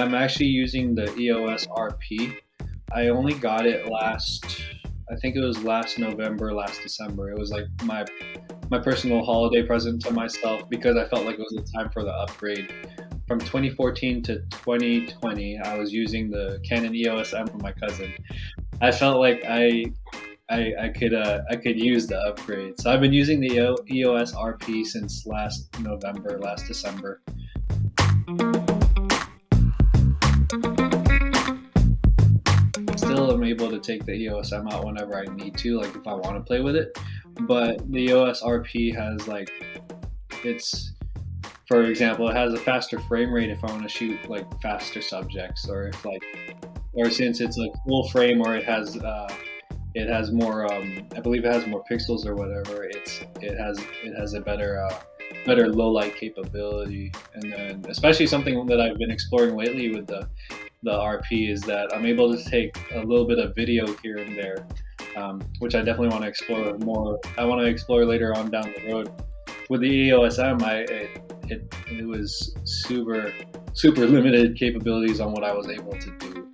I'm actually using the EOS RP. I only got it I think it was last November, last December. It was like my personal holiday present to myself because I felt like it was the time for the upgrade. From 2014 to 2020, I was using the Canon EOS M from my cousin. I felt like I could use the upgrade. So I've been using the EOS RP since last November, last December. Still am able to take the EOS M out whenever I need to, like if I want to play with it. But the EOS RP has like, for example, it has a faster frame rate if I want to shoot like faster subjects, or if or since it's like full frame, or it has more, I believe it has more pixels or whatever. It has a better low light capability. And then especially something that I've been exploring lately with the RP is that I'm able to take a little bit of video here and there, which I definitely want to explore more. I want to explore later on down the road. With the EOS M, it was super limited capabilities on what I was able to do.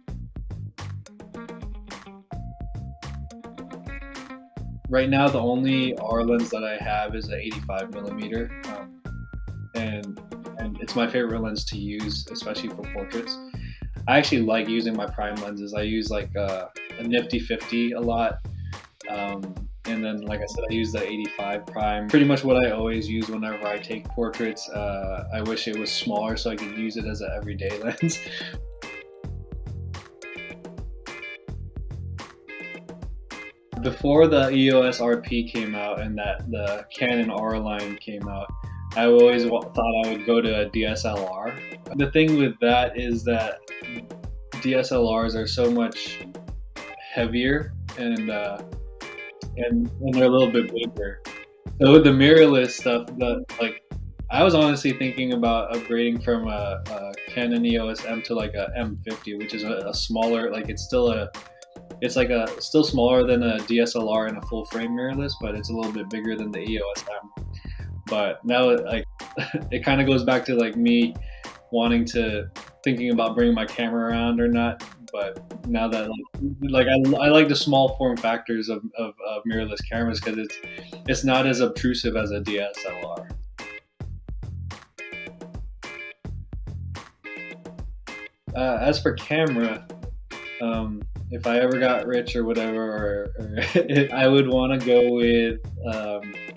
Right now, the only R lens that I have is an 85 millimeter, and it's my favorite lens to use, especially for portraits. I actually like using my prime lenses. I use like a nifty 50 a lot, and then like I said, I use the 85 prime. Pretty much what I always use whenever I take portraits. I wish it was smaller so I could use it as an everyday lens. Before the EOS RP came out and that the Canon R line came out, I always thought I would go to a DSLR. The thing with that is that DSLRs are so much heavier and they're a little bit bigger. So with the mirrorless stuff, I was honestly thinking about upgrading from a Canon EOS M to like a M50, which is a smaller, like it's still smaller than a DSLR and a full frame mirrorless, but it's a little bit bigger than the EOS M. But now it kind of goes back to like me thinking about bringing my camera around or not. But now that I like the small form factors of mirrorless cameras because it's not as obtrusive as a DSLR. As for camera, if I ever got rich or whatever, or I would want to go with,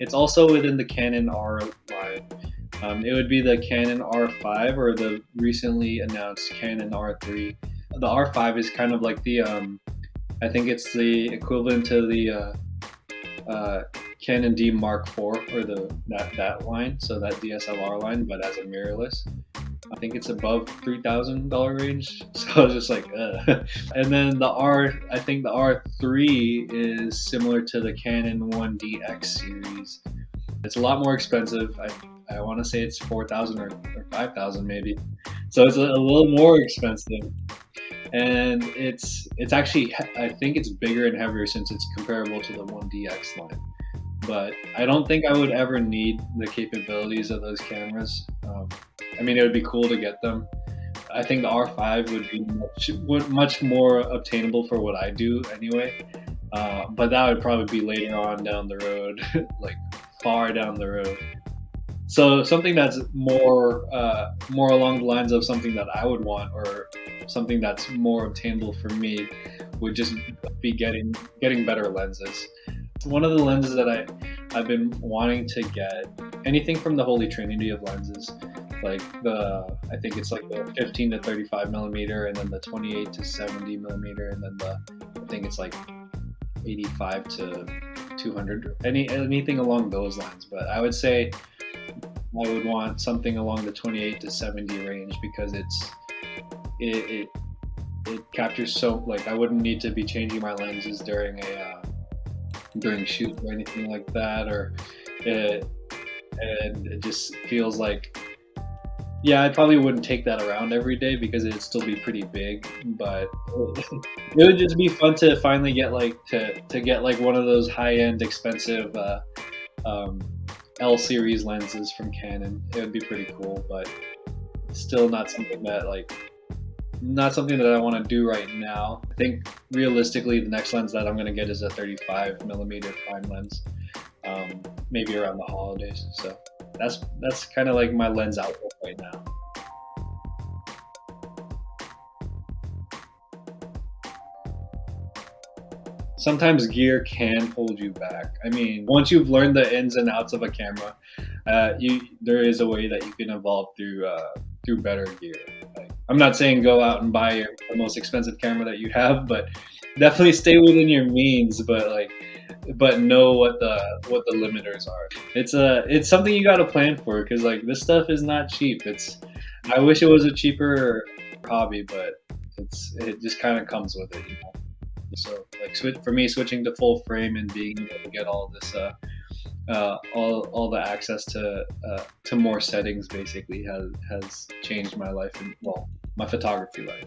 it's also within the Canon R line. It would be the Canon R5 or the recently announced Canon R3. The R5 is kind of like I think it's the equivalent to the Canon D Mark IV or that line, so that DSLR line, but as a mirrorless. I think it's above $3,000 range, so I was just like, And then I think the R3 is similar to the Canon 1DX series. It's a lot more expensive. I want to say it's $4,000 or $5,000 maybe, so it's a little more expensive. And it's actually, I think it's bigger and heavier since it's comparable to the 1DX line. But I don't think I would ever need the capabilities of those cameras. I mean, it would be cool to get them. I think the R5 would be much more obtainable for what I do anyway. But that would probably be later on down the road, like far down the road. So something that's more along the lines of something that I would want, or something that's more obtainable for me, would just be getting better lenses. One of the lenses that I've been wanting to get, anything from the Holy Trinity of lenses, like I think it's like the 15 to 35 millimeter, and then the 28 to 70 millimeter, and then I think it's like 85 to 200, anything along those lines. But I would say I would want something along the 28 to 70 range because it captures so, like, I wouldn't need to be changing my lenses during shoots or anything like that, and it just feels like, yeah, I probably wouldn't take that around every day because it'd still be pretty big, but it would just be fun to finally get to get like one of those high-end expensive L series lenses from Canon. It would be pretty cool, but still not something that not something that I want to do right now. I think realistically, the next lens that I'm going to get is a 35 millimeter prime lens, maybe around the holidays. So that's kind of like my lens outlook right now. Sometimes gear can hold you back. I mean, once you've learned the ins and outs of a camera, there is a way that you can evolve through better gear. Like, I'm not saying go out and buy the most expensive camera that you have, but definitely stay within your means. But know what the limiters are. It's something you got to plan for, because like this stuff is not cheap. I wish it was a cheaper hobby, but it just kind of comes with it, you know. So like for me, switching to full frame and being able to get all this all the access to more settings basically has changed my life, and well, my photography life.